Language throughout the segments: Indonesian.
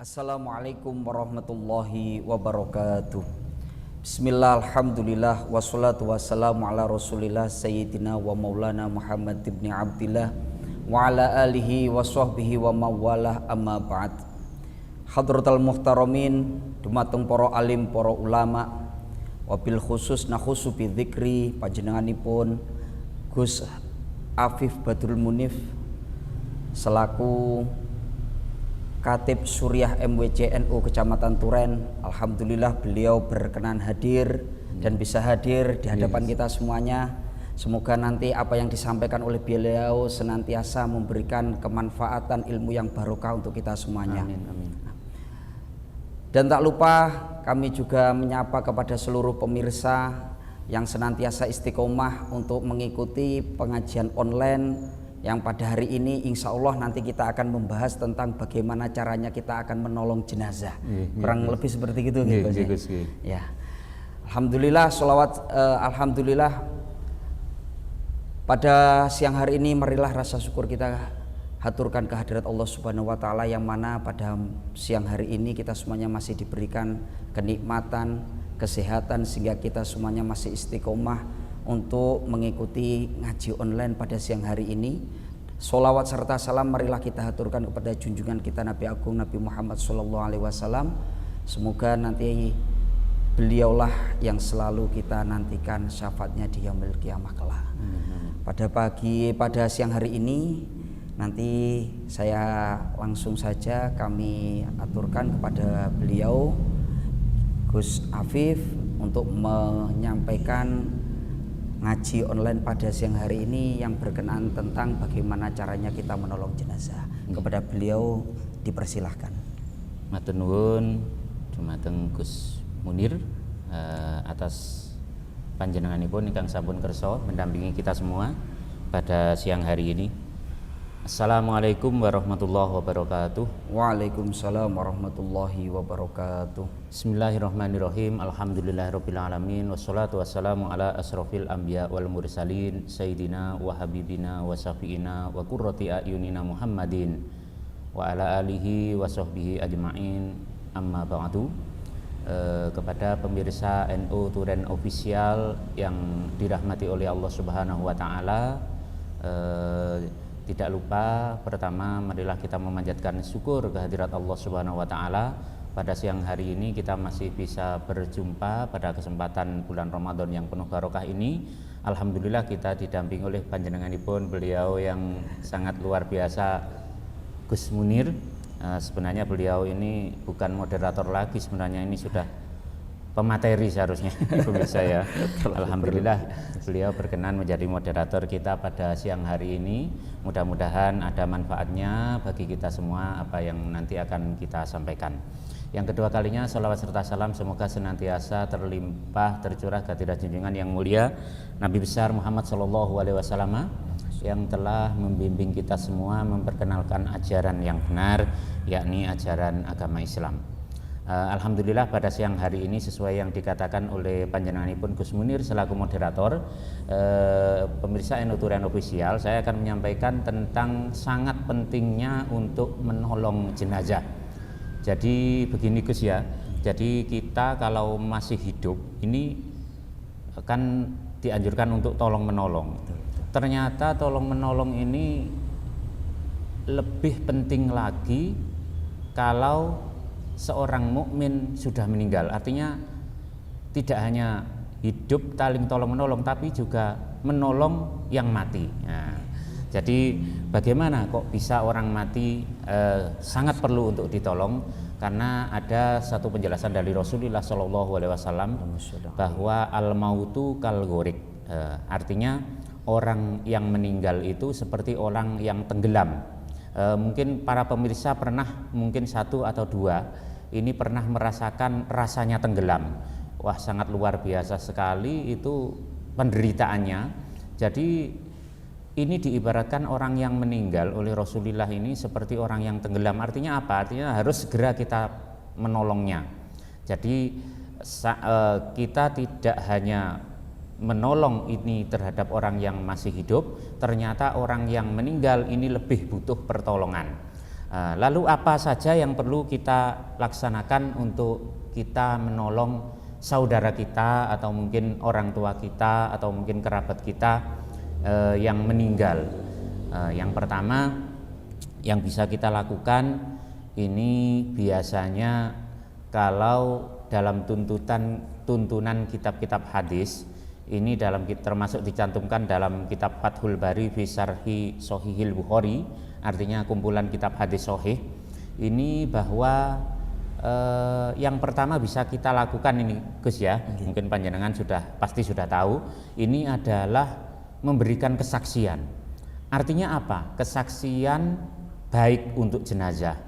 Assalamualaikum warahmatullahi wabarakatuh. Bismillah, alhamdulillah, wassalatu wassalamu ala rasulillah sayyidina wa maulana Muhammad ibn Abdillah wa ala alihi wa sahbihi wa mawalah, amma ba'd. Hadratal muhtaramin, dumateng para alim, para ulama, wabil khusus nakhusu bi dzikri panjenenganipun Gus Afif Badrul Munif selaku Katib Suriah MWC NU Kecamatan Turen. Alhamdulillah beliau berkenan hadir dan bisa hadir di hadapan kita semuanya. Semoga nanti apa yang disampaikan oleh beliau senantiasa memberikan kemanfaatan ilmu yang barokah untuk kita semuanya. Amin, amin. Dan tak lupa kami juga menyapa kepada seluruh pemirsa yang senantiasa istiqomah untuk mengikuti pengajian online yang pada hari ini insya Allah nanti kita akan membahas tentang bagaimana caranya kita akan menolong jenazah. Kurang lebih seperti itu gitu. Ya. Alhamdulillah, sholawat alhamdulillah, pada siang hari ini marilah rasa syukur kita haturkan kehadirat Allah Subhanahu wa taala, yang mana pada siang hari ini kita semuanya masih diberikan kenikmatan, kesehatan, sehingga kita semuanya masih istiqomah untuk mengikuti ngaji online pada siang hari ini. Sholawat serta salam marilah kita haturkan kepada junjungan kita Nabi Agung Nabi Muhammad SAW. Semoga nanti beliaulah yang selalu kita nantikan syafaatnya di yaumil qiyamah kelak. Pada siang hari ini nanti saya langsung saja kami aturkan kepada beliau Gus Afif untuk menyampaikan ngaji online pada siang hari ini yang berkenaan tentang bagaimana caranya kita menolong jenazah. Kepada beliau dipersilahkan. Matur nuwun dumateng Gus Munir atas panjenenganipun ingkang sampun kersa mendampingi kita semua pada siang hari ini. Assalamualaikum warahmatullahi wabarakatuh. Waalaikumsalam warahmatullahi wabarakatuh. Bismillahirrahmanirrahim. Alhamdulillahirabbil alamin, wassalatu wassalamu ala asrofil anbiya wal mursalin sayyidina wa habibina wa syafiina wa qurrati ayunina Muhammadin wa ala alihi wa sahbihi ajma'in, amma ba'du. Kepada pemirsa NU Turen Official yang dirahmati oleh Allah Subhanahu wa taala, tidak lupa pertama marilah kita memanjatkan syukur kehadirat Allah Subhanahu wa taala. Pada siang hari ini kita masih bisa berjumpa pada kesempatan bulan Ramadan yang penuh barokah ini. Alhamdulillah kita didampingi oleh panjenenganipun beliau yang sangat luar biasa, Gus Munir. Sebenarnya beliau ini bukan moderator lagi, sebenarnya ini sudah pemateri seharusnya pemirsa ya. Alhamdulillah beliau berkenan menjadi moderator kita pada siang hari ini. Mudah-mudahan ada manfaatnya bagi kita semua apa yang nanti akan kita sampaikan. Yang kedua kalinya sholawat serta salam semoga senantiasa terlimpah tercurah kehadirat junjungan yang mulia Nabi besar Muhammad SAW yang telah membimbing kita semua memperkenalkan ajaran yang benar, yakni ajaran agama Islam. Alhamdulillah pada siang hari ini sesuai yang dikatakan oleh panjenenganipun Gus Munir selaku moderator, pemirsa NU Turen Official, saya akan menyampaikan tentang sangat pentingnya untuk menolong jenazah. Jadi begini Gus ya, jadi kita kalau masih hidup ini kan dianjurkan untuk tolong menolong. Ternyata tolong menolong ini lebih penting lagi kalau seorang mukmin sudah meninggal. Artinya tidak hanya hidup saling tolong menolong, tapi juga menolong yang mati. Nah, jadi bagaimana kok bisa orang mati sangat perlu untuk ditolong? Karena ada satu penjelasan dari Rasulullah SAW bahwa al mautu kal ghorik. Artinya orang yang meninggal itu seperti orang yang tenggelam. Mungkin para pemirsa pernah, mungkin satu atau dua ini pernah merasakan rasanya tenggelam. Wah, sangat luar biasa sekali itu penderitaannya. Jadi ini diibaratkan orang yang meninggal oleh Rasulullah ini seperti orang yang tenggelam. Artinya apa? Artinya harus segera kita menolongnya. Jadi kita tidak hanya menolong ini terhadap orang yang masih hidup, ternyata orang yang meninggal ini lebih butuh pertolongan. Lalu apa saja yang perlu kita laksanakan untuk kita menolong saudara kita atau mungkin orang tua kita atau mungkin kerabat kita yang meninggal? Yang pertama yang bisa kita lakukan ini biasanya kalau dalam tuntunan kitab-kitab hadis ini termasuk dicantumkan dalam kitab Fathul Bari fi Syarhi Shahihil Bukhari, artinya kumpulan kitab hadis sahih. Ini bahwa yang pertama bisa kita lakukan ini Gus ya, mungkin panjenengan pasti sudah tahu, ini adalah memberikan kesaksian. Artinya apa? Kesaksian baik untuk jenazah,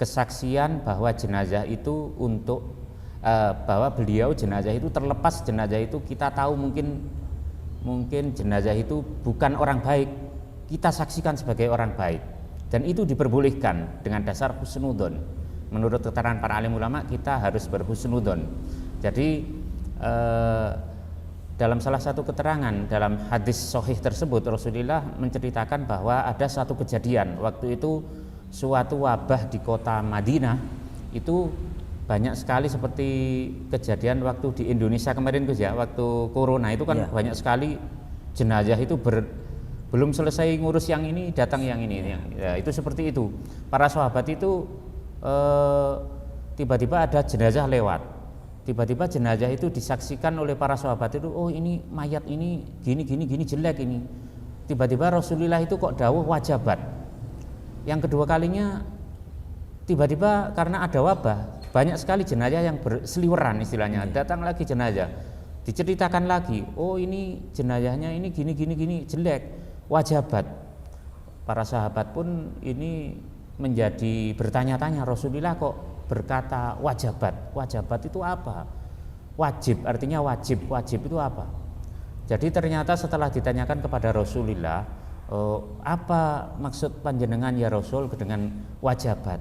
kesaksian bahwa jenazah itu bahwa beliau jenazah itu terlepas jenazah itu kita tahu mungkin jenazah itu bukan orang baik, kita saksikan sebagai orang baik, dan itu diperbolehkan dengan dasar husnudzon. Menurut keterangan para alim ulama kita harus berhusnudzon. Jadi dalam salah satu keterangan dalam hadis sahih tersebut Rasulullah menceritakan bahwa ada satu kejadian waktu itu suatu wabah di kota Madinah, itu banyak sekali seperti kejadian waktu di Indonesia kemarin Gus ya, waktu corona itu kan banyak sekali jenazah itu belum selesai ngurus yang ini datang yang ini ya, itu seperti itu. Para sahabat itu tiba-tiba ada jenazah lewat, tiba-tiba jenazah itu disaksikan oleh para sahabat itu, oh ini mayat ini gini jelek ini. Tiba-tiba Rasulullah itu kok dawuh wajabat. Yang kedua kalinya tiba-tiba karena ada wabah banyak sekali jenazah yang berseliweran istilahnya, datang lagi jenazah, diceritakan lagi, oh ini jenazahnya ini gini jelek, wajabat. Para sahabat pun ini menjadi bertanya-tanya, Rasulullah kok berkata wajabat itu apa? Wajib artinya wajib itu apa? Jadi ternyata setelah ditanyakan kepada Rasulullah, apa maksud panjenengan ya Rasul dengan wajabat?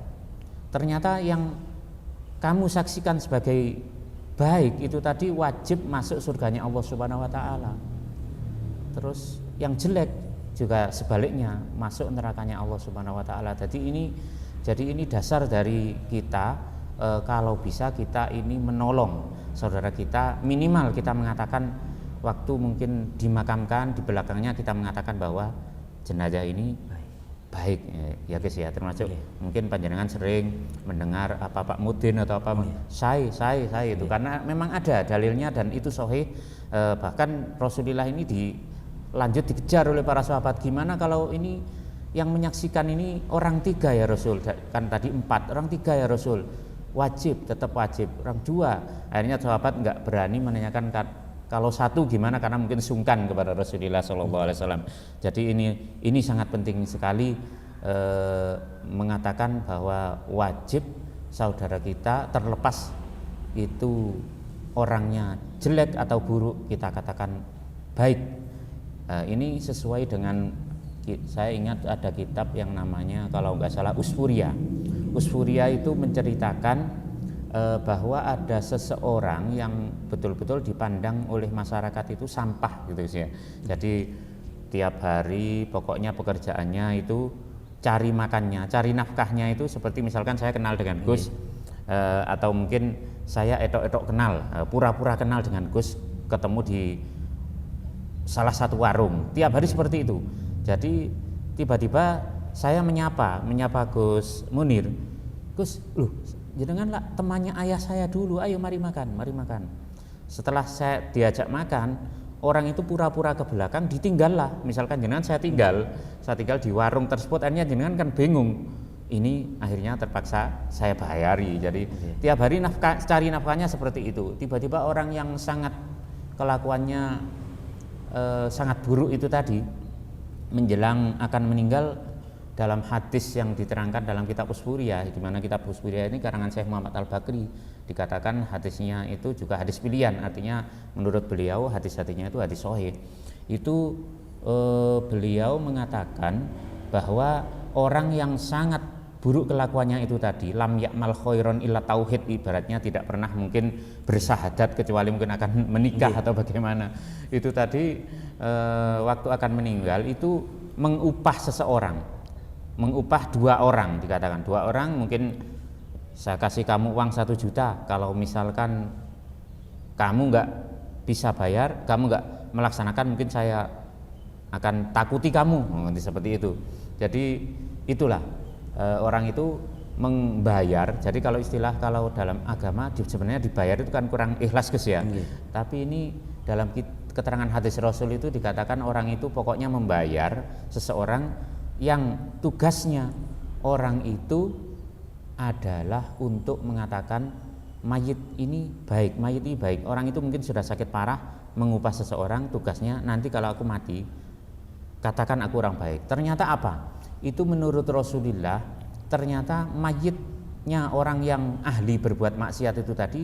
Ternyata yang kamu saksikan sebagai baik itu tadi wajib masuk surganya Allah Subhanahu wa taala. Terus yang jelek juga sebaliknya masuk nerakanya Allah Subhanahu wa taala. Jadi ini dasar dari kita, kalau bisa kita ini menolong saudara kita, minimal kita mengatakan waktu mungkin dimakamkan di belakangnya kita mengatakan bahwa jenazah ini baik ya guys ya, termasuk mungkin panjenengan sering mendengar apa Pak Mudin atau apa saya itu karena memang ada dalilnya dan itu sahih. Bahkan Rasulullah ini lanjut dikejar oleh para sahabat, gimana kalau ini yang menyaksikan ini orang 3 ya Rasul, kan tadi 4, orang 3 ya Rasul, wajib, tetap wajib. Orang 2, akhirnya sahabat nggak berani menanyakan kalau 1 gimana, karena mungkin sungkan kepada Rasulullah SAW. Jadi ini sangat penting sekali mengatakan bahwa wajib saudara kita, terlepas itu orangnya jelek atau buruk, kita katakan baik. Ini sesuai dengan, saya ingat ada kitab yang namanya kalau nggak salah Usfuria itu menceritakan bahwa ada seseorang yang betul-betul dipandang oleh masyarakat itu sampah gitu ya. Jadi tiap hari pokoknya pekerjaannya itu cari makannya, cari nafkahnya itu seperti misalkan saya kenal dengan Gus, atau mungkin saya etok-etok kenal, pura-pura kenal dengan Gus, ketemu di salah satu warung, tiap hari seperti itu. Jadi tiba-tiba saya menyapa Gus Munir, Gus, loh jenengan lah temannya ayah saya dulu, ayo mari makan. Setelah saya diajak makan, orang itu pura-pura ke belakang, ditinggal lah. Misalkan jenengan saya tinggal di warung tersebut, akhirnya jenengan kan bingung. Ini akhirnya terpaksa saya bayari. Jadi tiap hari cari nafkahnya seperti itu. Tiba-tiba orang yang sangat kelakuannya sangat buruk itu tadi, menjelang akan meninggal, dalam hadis yang diterangkan dalam kitab Usfuria, di mana kitab Usfuria ini karangan Syekh Muhammad Al-Bakri, dikatakan hadisnya itu juga hadis pilihan, artinya menurut beliau hadis-hadisnya itu hadis sahih. Itu beliau mengatakan bahwa orang yang sangat buruk kelakuannya itu tadi, lam ya'mal khairon illa tauhid, ibaratnya tidak pernah mungkin bersahadat kecuali mungkin akan menikah atau bagaimana. Itu tadi waktu akan meninggal itu mengupah seseorang mengupah 2 orang, dikatakan 2 orang mungkin saya kasih kamu uang 1 juta, kalau misalkan kamu nggak bisa bayar, kamu nggak melaksanakan, mungkin saya akan takuti kamu, seperti itu. Jadi itulah orang itu membayar. Jadi kalau istilah kalau dalam agama sebenarnya dibayar itu kan kurang ikhlas Gus ya. Tapi ini dalam keterangan hadis Rasul itu dikatakan orang itu pokoknya membayar seseorang yang tugasnya orang itu adalah untuk mengatakan mayit ini baik, mayit ini baik. Orang itu mungkin sudah sakit parah, mengupah seseorang, tugasnya nanti kalau aku mati katakan aku orang baik. Ternyata apa? Itu menurut Rasulullah, ternyata mayitnya orang yang ahli berbuat maksiat itu tadi,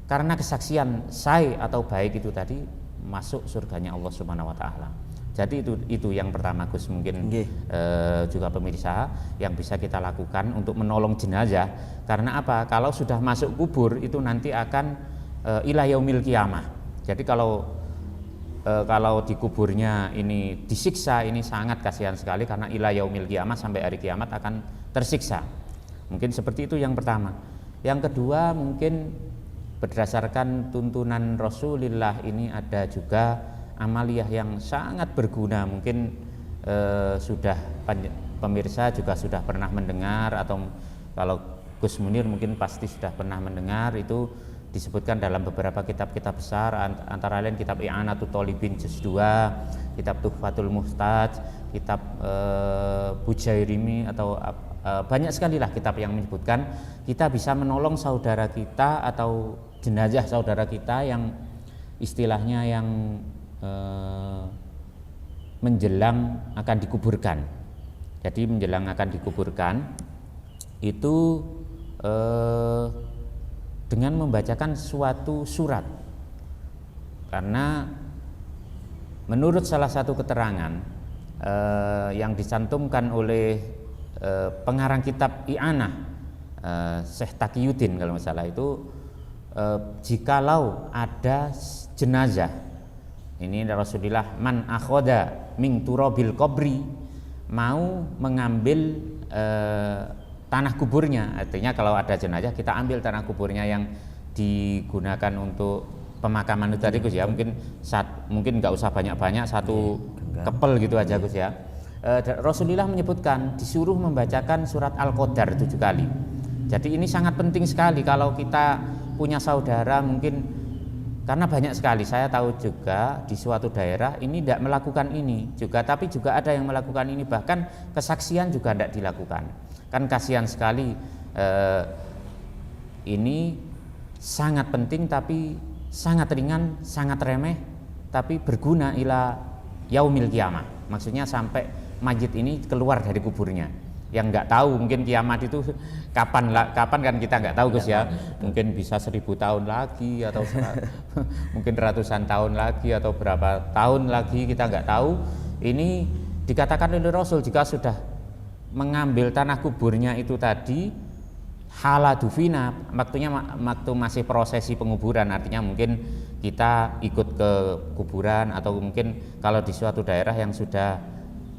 karena kesaksian sai atau baik itu tadi, masuk surganya Allah Subhanahu wa taala. Jadi itu yang pertama Gus, mungkin juga pemirsa yang bisa kita lakukan untuk menolong jenazah. Karena apa? Kalau sudah masuk kubur itu nanti akan ila yaumil qiyamah. Jadi kalau di kuburnya ini disiksa, ini sangat kasihan sekali karena ila yaumil qiyamah, sampai hari kiamat akan tersiksa. Mungkin seperti itu yang pertama. Yang kedua, mungkin berdasarkan tuntunan Rasulullah ini ada juga amaliyah yang sangat berguna. Mungkin sudah pemirsa juga sudah pernah mendengar, atau kalau Gus Munir mungkin pasti sudah pernah mendengar, itu disebutkan dalam beberapa kitab-kitab besar, antara lain kitab I'anatul Thalibin juz 2, kitab Tuhfatul Muhtaj, kitab Bujairimi, atau banyak sekali lah kitab yang menyebutkan kita bisa menolong saudara kita atau jenazah saudara kita yang istilahnya yang menjelang akan dikuburkan. Jadi menjelang akan dikuburkan itu dengan membacakan suatu surat, karena menurut salah satu keterangan yang dicantumkan oleh pengarang kitab I'anah, Syekh Taqiyuddin kalau nggak salah itu, jikalau ada jenazah, ini Rasulullah, man akhoda min turabil qabri, mau mengambil tanah kuburnya, artinya kalau ada jenazah kita ambil tanah kuburnya yang digunakan untuk pemakaman itu tadi Gus ya, mungkin nggak usah banyak-banyak, 1 kepel gitu aja Gus ya. Rasulullah menyebutkan disuruh membacakan surat Al-Qadar 7 kali. Jadi ini sangat penting sekali kalau kita punya saudara, mungkin karena banyak sekali saya tahu juga di suatu daerah ini tidak melakukan ini juga, tapi juga ada yang melakukan ini, bahkan kesaksian juga tidak dilakukan. Kan kasihan sekali. Ini sangat penting tapi sangat ringan, sangat remeh, tapi berguna ila yaumil qiyamah. Maksudnya sampai mayit ini keluar dari kuburnya. Yang nggak tahu mungkin kiamat itu kapan kan kita nggak tahu Gus ya. Mungkin bisa 1000 tahun lagi, atau mungkin ratusan tahun lagi, atau berapa tahun lagi kita nggak tahu. Ini dikatakan oleh Rasul, jika sudah mengambil tanah kuburnya itu tadi haladufina, waktu masih prosesi penguburan, artinya mungkin kita ikut ke kuburan, atau mungkin kalau di suatu daerah yang sudah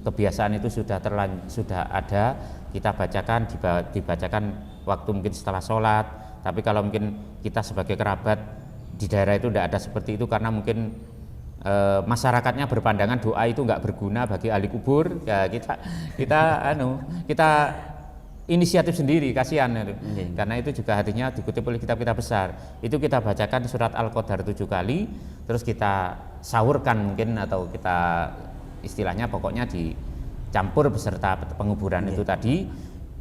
kebiasaan itu sudah ada, kita dibacakan waktu mungkin setelah sholat. Tapi kalau mungkin kita sebagai kerabat di daerah itu tidak ada seperti itu, karena mungkin masyarakatnya berpandangan doa itu nggak berguna bagi ahli kubur, ya kita inisiatif sendiri, kasihan itu. Karena itu juga hadisnya dikutip oleh kitab-kitab besar. Itu kita bacakan surat Al-Qadar 7 kali, terus kita sahurkan mungkin, atau kita istilahnya pokoknya dicampur beserta penguburan itu tadi.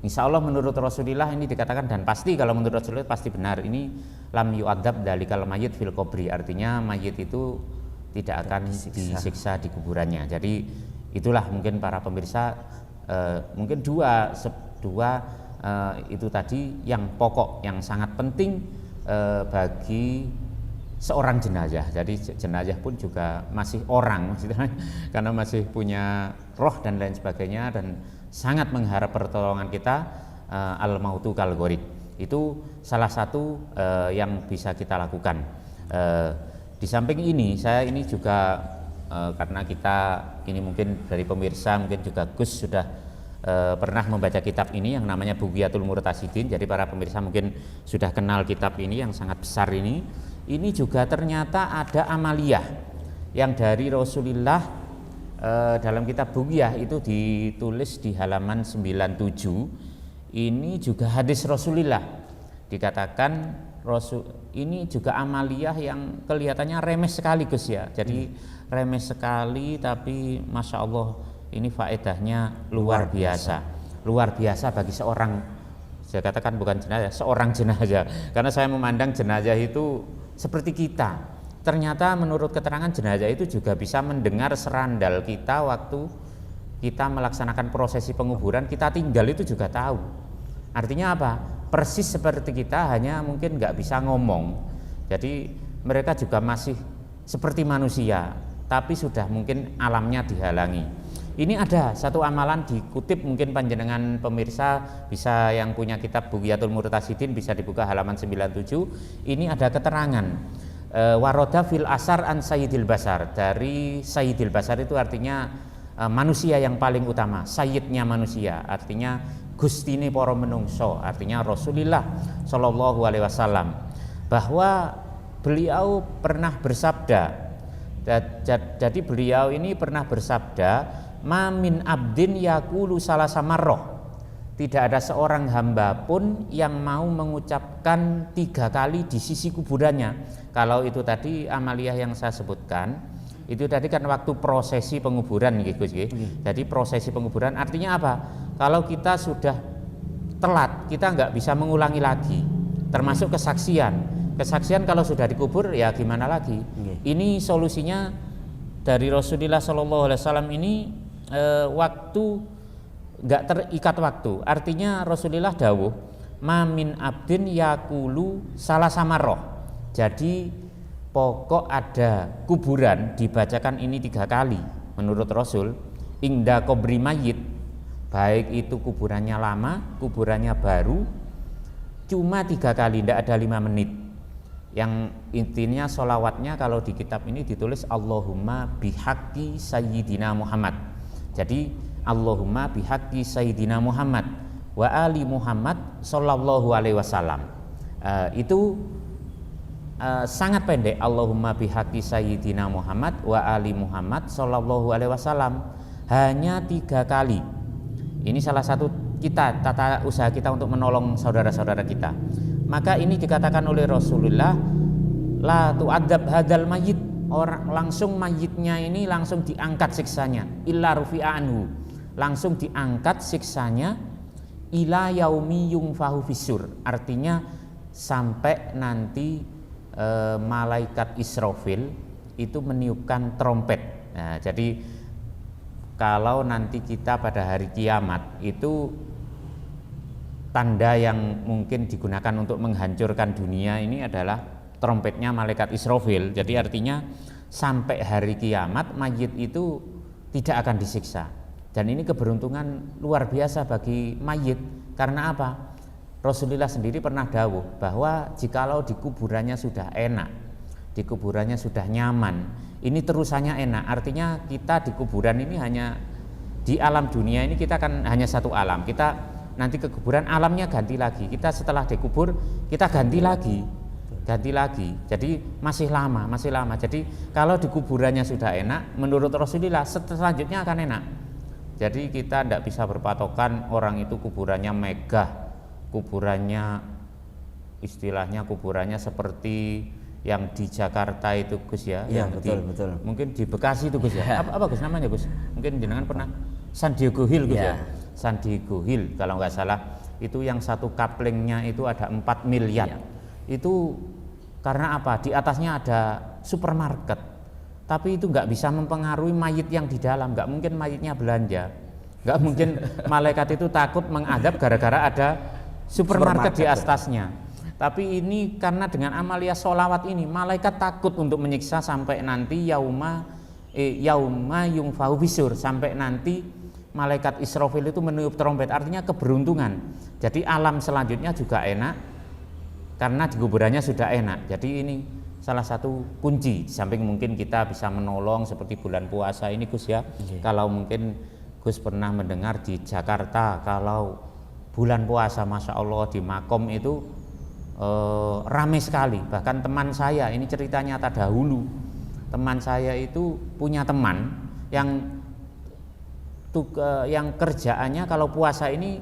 Insya Allah menurut Rasulullah ini dikatakan, dan pasti kalau menurut Rasulullah pasti benar, ini lam yu'adzab dalikal mayyit fil qabri, artinya mayit itu tidak akan disiksa di kuburannya. Jadi itulah mungkin para pemirsa, mungkin dua itu tadi yang pokok, yang sangat penting bagi seorang jenazah. Jadi jenazah pun juga masih orang karena masih punya roh dan lain sebagainya, dan sangat mengharap pertolongan kita. Al mautu kal gharib itu salah satu yang bisa kita lakukan. Di samping ini, saya ini juga karena kita ini mungkin dari pemirsa, mungkin juga Gus sudah pernah membaca kitab ini yang namanya Bughyatul Murtasyidin. Jadi para pemirsa mungkin sudah kenal kitab ini yang sangat besar ini. Ini juga ternyata ada amaliyah yang dari Rasulullah dalam kitab Bughyah itu ditulis di halaman 97. Ini juga hadis Rasulullah. Dikatakan ini juga amaliyah yang kelihatannya remeh sekali Gus ya. Jadi remeh sekali tapi Masya Allah ini faedahnya luar biasa. Luar biasa bagi seorang, saya katakan bukan jenazah, seorang jenazah. Karena saya memandang jenazah itu seperti kita. Ternyata menurut keterangan jenazah itu juga bisa mendengar serandal kita waktu kita melaksanakan prosesi penguburan, kita tinggal itu juga tahu. Artinya apa? Persis seperti kita, hanya mungkin nggak bisa ngomong. Jadi mereka juga masih seperti manusia, tapi sudah mungkin alamnya dihalangi. Ini ada satu amalan dikutip, mungkin panjenengan pemirsa bisa yang punya kitab Bughyatul Murtasyidin bisa dibuka halaman 97. Ini ada keterangan waroda fil asar an sayyidil basar, dari sayyidil basar itu artinya manusia yang paling utama, sayyidnya manusia, artinya gustine para menungso, artinya Rasulullah Shallallahu Alaihi Wasallam, bahwa beliau pernah bersabda. Jadi beliau ini pernah bersabda, mamin abdin yakulu salasa marroh, tidak ada seorang hamba pun yang mau mengucapkan 3 kali di sisi kuburannya. Kalau itu tadi amaliyah yang saya sebutkan, itu tadi kan waktu prosesi penguburan gitu. Jadi prosesi penguburan artinya apa? Kalau kita sudah telat, kita nggak bisa mengulangi lagi. Termasuk kesaksian. Kesaksian kalau sudah dikubur ya gimana lagi? Ini solusinya dari Rasulullah SAW ini waktu nggak terikat waktu. Artinya Rasulullah dawuh, mamin abdin yakulu salah samarroh. Jadi pokok ada kuburan dibacakan ini 3 kali menurut Rasul, ingda kubri mayit, baik itu kuburannya lama, kuburannya baru, cuma 3 kali, tidak ada 5 menit. Yang intinya sholawatnya kalau di kitab ini ditulis Allahumma bihaqqi sayyidina Muhammad. Jadi Allahumma bihaqqi sayyidina Muhammad wa ali Muhammad sallallahu alaihi wasallam. Itu sangat pendek, Allahumma bihaqqi sayyidina Muhammad wa ali Muhammad sallallahu alaihi wasallam, hanya 3 kali. Ini salah satu kita, tata usaha kita untuk menolong saudara-saudara kita. Maka ini dikatakan oleh Rasulullah, la tu'adzab hadzal mayyit, orang langsung mayitnya ini langsung diangkat siksanya, illa rufi'a anhu, langsung diangkat siksanya, ila yaumi yungfahu fisur, artinya sampai nanti malaikat Israfil itu meniupkan trompet. Nah, jadi kalau nanti kita pada hari kiamat itu tanda yang mungkin digunakan untuk menghancurkan dunia ini adalah trompetnya malaikat Israfil. Jadi artinya sampai hari kiamat mayit itu tidak akan disiksa. Dan ini keberuntungan luar biasa bagi mayit. Karena apa? Rasulullah sendiri pernah dawuh bahwa jikalau di kuburannya sudah enak, di kuburannya sudah nyaman, ini terusannya enak. Artinya kita di kuburan ini hanya di alam dunia ini kita kan hanya satu alam. Kita nanti ke kuburan alamnya ganti lagi. Kita setelah dikubur kita ganti lagi. Jadi masih lama. Jadi kalau di kuburannya sudah enak, menurut Rasulullah selanjutnya akan enak. Jadi kita tidak bisa berpatokan orang itu kuburannya megah, kuburannya istilahnya kuburannya seperti yang di Jakarta itu Gus ya, yang betul. Mungkin di Bekasi itu Gus ya. Apa Gus namanya Gus? Mungkin jenengan pernah San Diego Hill Gus ya. San Diego Hill kalau nggak salah, itu yang satu kaplingnya itu ada 4 miliar. Itu karena apa? Di atasnya ada supermarket, tapi itu nggak bisa mempengaruhi mayit yang di dalam. Nggak mungkin mayitnya belanja, nggak mungkin malaikat itu takut mengadab gara-gara ada supermarket di atasnya. Tapi ini karena dengan amaliyah sholawat ini, malaikat takut untuk menyiksa sampai nanti yauma yungfahu fisur, sampai nanti malaikat Israfil itu meniup trompet. Artinya keberuntungan. Jadi alam selanjutnya juga enak karena di kuburannya sudah enak. Jadi ini salah satu kunci. Di samping mungkin kita bisa menolong seperti bulan puasa ini Gus ya. Kalau mungkin Gus pernah mendengar di Jakarta kalau bulan puasa Masya Allah di Makom itu ramai sekali. Bahkan teman saya, ini cerita nyata dahulu, teman saya itu punya teman yang kerjaannya kalau puasa ini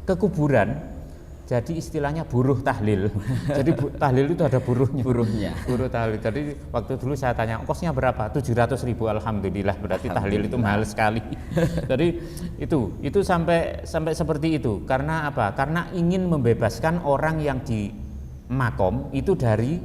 ke kuburan. Jadi istilahnya buruh tahlil. Jadi tahlil itu ada buruhnya. Buruh tahlil. Jadi waktu dulu saya tanya, kosnya berapa? 700.000. Alhamdulillah, berarti tahlil itu mahal sekali. Jadi itu sampai seperti itu. Karena apa? Karena ingin membebaskan orang yang di makom itu dari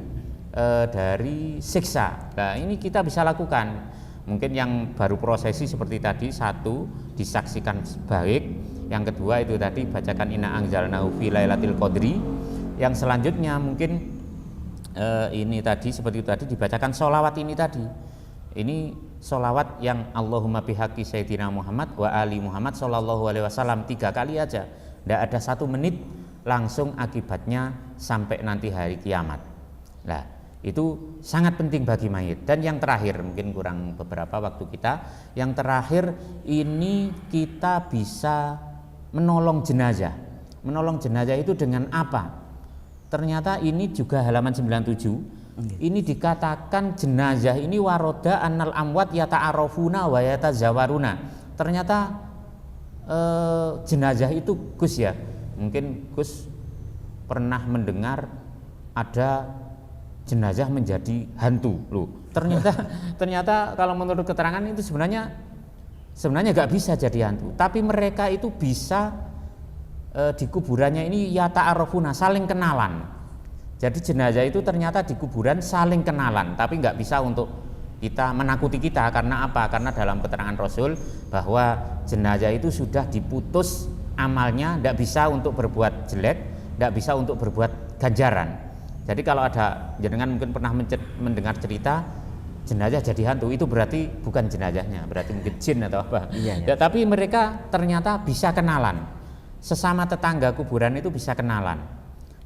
siksa. Nah, ini kita bisa lakukan. Mungkin yang baru prosesi seperti tadi, satu disaksikan baik. Yang kedua itu tadi bacakan inna anzalnahu fi lailatul qadri. Yang selanjutnya mungkin ini tadi seperti itu tadi dibacakan sholawat ini tadi. Ini sholawat yang Allahumma bihaqqi sayyidina Muhammad wa ali Muhammad sallallahu alaihi wasallam 3 kali aja. Tidak ada 1 menit, langsung akibatnya sampai nanti hari kiamat. Nah, itu sangat penting bagi mayit. Dan yang terakhir, mungkin kurang beberapa waktu kita, yang terakhir ini kita bisa menolong jenazah. Menolong jenazah itu dengan apa? Ternyata ini juga halaman 97. Ini dikatakan jenazah ini waroda annal amwat yata'arafuna wa yatazawaruna. Ternyata jenazah itu Gus ya. Mungkin Gus pernah mendengar ada jenazah menjadi hantu loh. Ternyata kalau menurut keterangan itu sebenarnya nggak bisa jadi hantu, tapi mereka itu bisa di kuburannya ini yata'arafuna, saling kenalan. Jadi jenazah itu ternyata di kuburan saling kenalan, tapi nggak bisa untuk kita menakuti kita. Karena apa? Karena dalam keterangan Rasul bahwa jenazah itu sudah diputus amalnya, nggak bisa untuk berbuat jelek, nggak bisa untuk berbuat ganjaran. Jadi kalau ada jenengan mungkin pernah mendengar cerita jenazah jadi hantu, itu berarti bukan jenazahnya, berarti mungkin jin atau apa. Iya. Ya, tapi mereka ternyata bisa kenalan. Sesama tetangga kuburan itu bisa kenalan.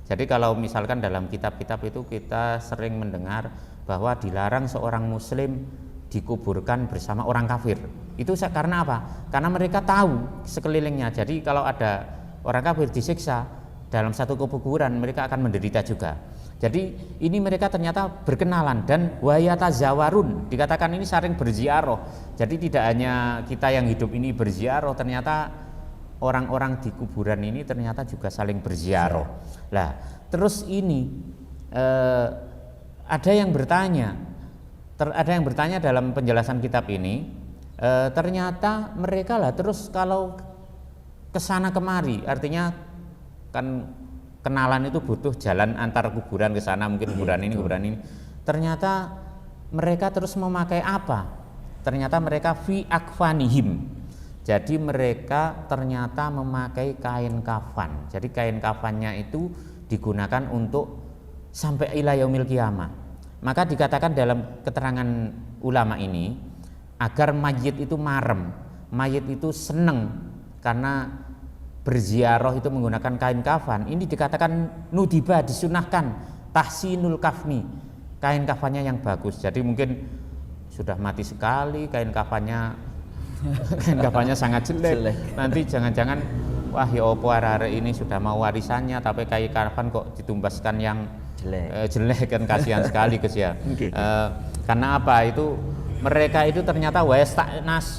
Jadi kalau misalkan dalam kitab-kitab itu kita sering mendengar bahwa dilarang seorang muslim dikuburkan bersama orang kafir. Itu karena apa? Karena mereka tahu sekelilingnya. Jadi kalau ada orang kafir disiksa dalam satu kuburan, mereka akan menderita juga. Jadi ini mereka ternyata berkenalan dan wayatazawarun, dikatakan ini saling berziarah. Jadi tidak hanya kita yang hidup ini berziarah, ternyata orang-orang di kuburan ini ternyata juga saling berziarah. Lah, terus ini ada yang bertanya dalam penjelasan kitab ini, ternyata mereka lah terus kalau kesana kemari, artinya kan kenalan itu butuh jalan antar kuburan ke sana, mungkin kuburan ini. Ternyata mereka terus memakai apa? Ternyata mereka fi akfanihim. Jadi mereka ternyata memakai kain kafan. Jadi kain kafannya itu digunakan untuk sampai ila yaumil qiyamah. Maka dikatakan dalam keterangan ulama ini agar mayit itu marem, mayit itu seneng karena berziarah itu menggunakan kain kafan. Ini dikatakan nudiba, disunahkan tahsinul kafni, kain kafannya yang bagus. Jadi mungkin sudah mati sekali kain kafannya sangat jelek. Nanti jangan-jangan wah ya opo arek ini sudah mau warisannya tapi kain kafan kok ditumbaskan yang jelek kan, kasihan sekali Gus ya. Karena apa? Itu mereka itu ternyata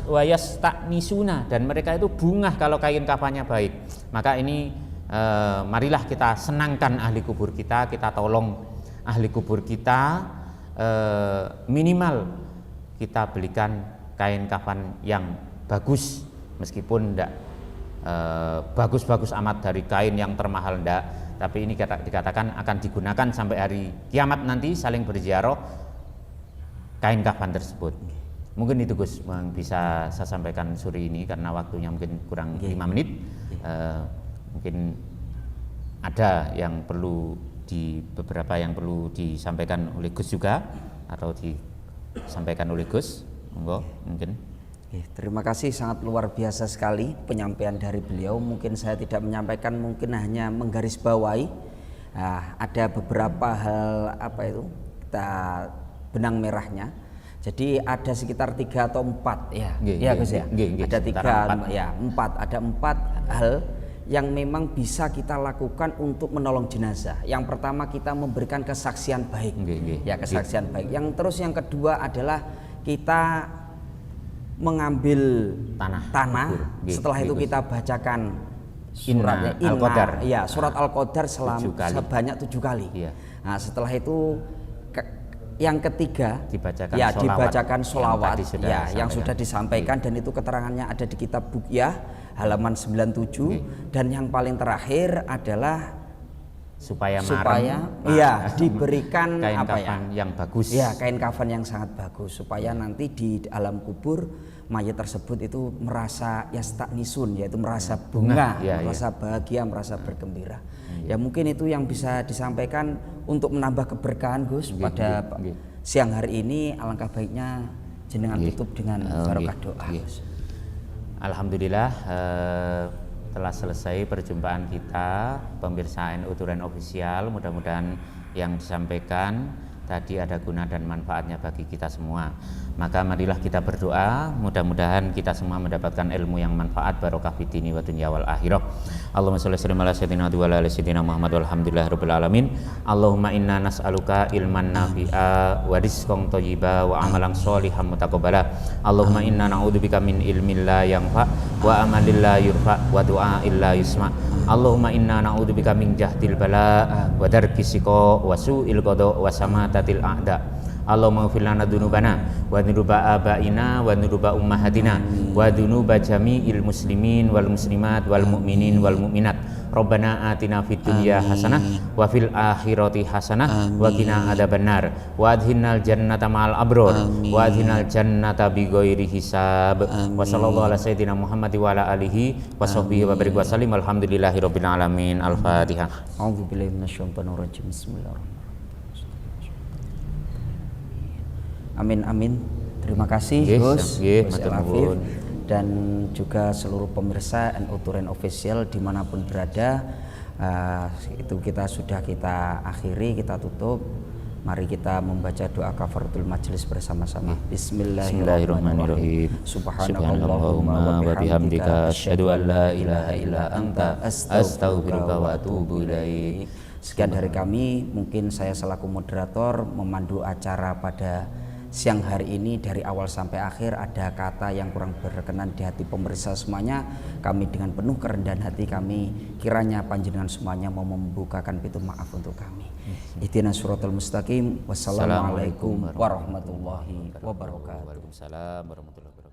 wayastaknisuna, dan mereka itu bungah kalau kain kafannya baik. Maka ini marilah kita senangkan ahli kubur kita tolong ahli kubur kita, minimal kita belikan kain kafan yang bagus, meskipun tidak bagus-bagus amat dari kain yang termahal enggak, tapi ini dikatakan akan digunakan sampai hari kiamat nanti, saling berziarah kain kafan tersebut. Mungkin itu Gus yang bisa saya sampaikan sore ini karena waktunya mungkin kurang 5 menit. Mungkin ada yang perlu beberapa yang perlu disampaikan oleh Gus juga atau disampaikan oleh Gus. Monggo mungkin. Terima kasih, sangat luar biasa sekali penyampaian dari beliau. Mungkin saya tidak menyampaikan, mungkin hanya menggarisbawahi. Ada beberapa hal kita benang merahnya. Jadi ada sekitar 3 atau 4 ya, Nggih, ya nggih, Gus ya. nggih, nggih, Ada sekitar 3, ya 4, ada 4 hal yang memang bisa kita lakukan untuk menolong jenazah. Yang pertama kita memberikan kesaksian baik, Nggih, nggih, ya kesaksian baik. Yang kedua adalah kita mengambil tanah. Nggih, Setelah itu nggih, kita bacakan suratnya Al-Qadar. ya surat Al-Qadar sebanyak 7 kali. Iya. Nah setelah itu yang ketiga Dibacakan ya sholawat dibacakan yang sholawat tadi sudah ya yang disampaikan. sudah disampaikan dan itu keterangannya ada di kitab Buqyah halaman 97. Dan yang paling terakhir adalah supaya ya diberikan kain apa kafan yang bagus. Ya, kain kafan yang sangat bagus supaya nanti di alam kubur mayat tersebut itu merasa yastanisun, yaitu merasa bunga, merasa bahagia, merasa bergembira. Ya mungkin itu yang bisa disampaikan untuk menambah keberkahan Gus pada siang hari ini. Alangkah baiknya jenengan tutup dengan barokah doa. Alhamdulillah telah selesai perjumpaan kita pemirsa NU Turen Official. Mudah-mudahan yang disampaikan tadi ada guna dan manfaatnya bagi kita semua. Maka marilah kita berdoa, mudah-mudahan kita semua mendapatkan ilmu yang manfaat, barokah fid dini wa dunya wal akhirah. Allahumma shalli ala sayyidina wa ala sayyidina Muhammad walhamdulillahirabbil alamin. Allahumma inna nas'aluka ilman nafi'a wa rizqan thayyiba wa amalan sholihan mutaqabbala. Allahumma inna na'udzubika min ilmin la yanfa wa amalin la yurfa wa du'ain la yusma. Allahumma inna na'udzubika min jahdil bala wa darkis siqa wa su'il qada wa samatatil a'da. Allahumma ighfir lana dzunubana wa dzunuba abaina wa dzunuba ummahatina wa dzunuba jami'il muslimin wal muslimat wal mu'minin wal mu'minat. Rabbana atina fid dunya hasanah wa fil akhirati hasanah wa qina adzabannar wa adkhinal jannata ma'al abrar wa adkhinal jannata bighairi hisab. Wa sallallahu ala sayyidina Muhammad wa ala alihi wa sahbihi wa barik wa sallim. Alhamdulillahirabbil alamin. Al-Fatihah. A'udzubillahi minasyaitonir rajim. Bismillahirrahmanirrahim. Amin amin. Terima kasih Gus Elafif dan juga seluruh pemirsa NU Turen Official dimanapun berada. Itu sudah kita akhiri, kita tutup. Mari kita membaca doa kafaratul majelis bersama-sama. Bismillahirrahmanirrahim. Subhanallahumma wa bihamdika asyhadu an la ilaha illa anta astaghfiruka wa atubu ilaik. Sekian dari kami, mungkin saya selaku moderator memandu acara pada siang hari ini dari awal sampai akhir. Ada kata yang kurang berkenan di hati pemirsa semuanya, kami dengan penuh kerendahan hati kami kiranya panjenengan semuanya mau membukakan pintu maaf untuk kami. Ihdinas siratal mustaqim. Wassalamualaikum warahmatullahi wabarakatuh. Waalaikumsalam warahmatullahi wabarakatuh.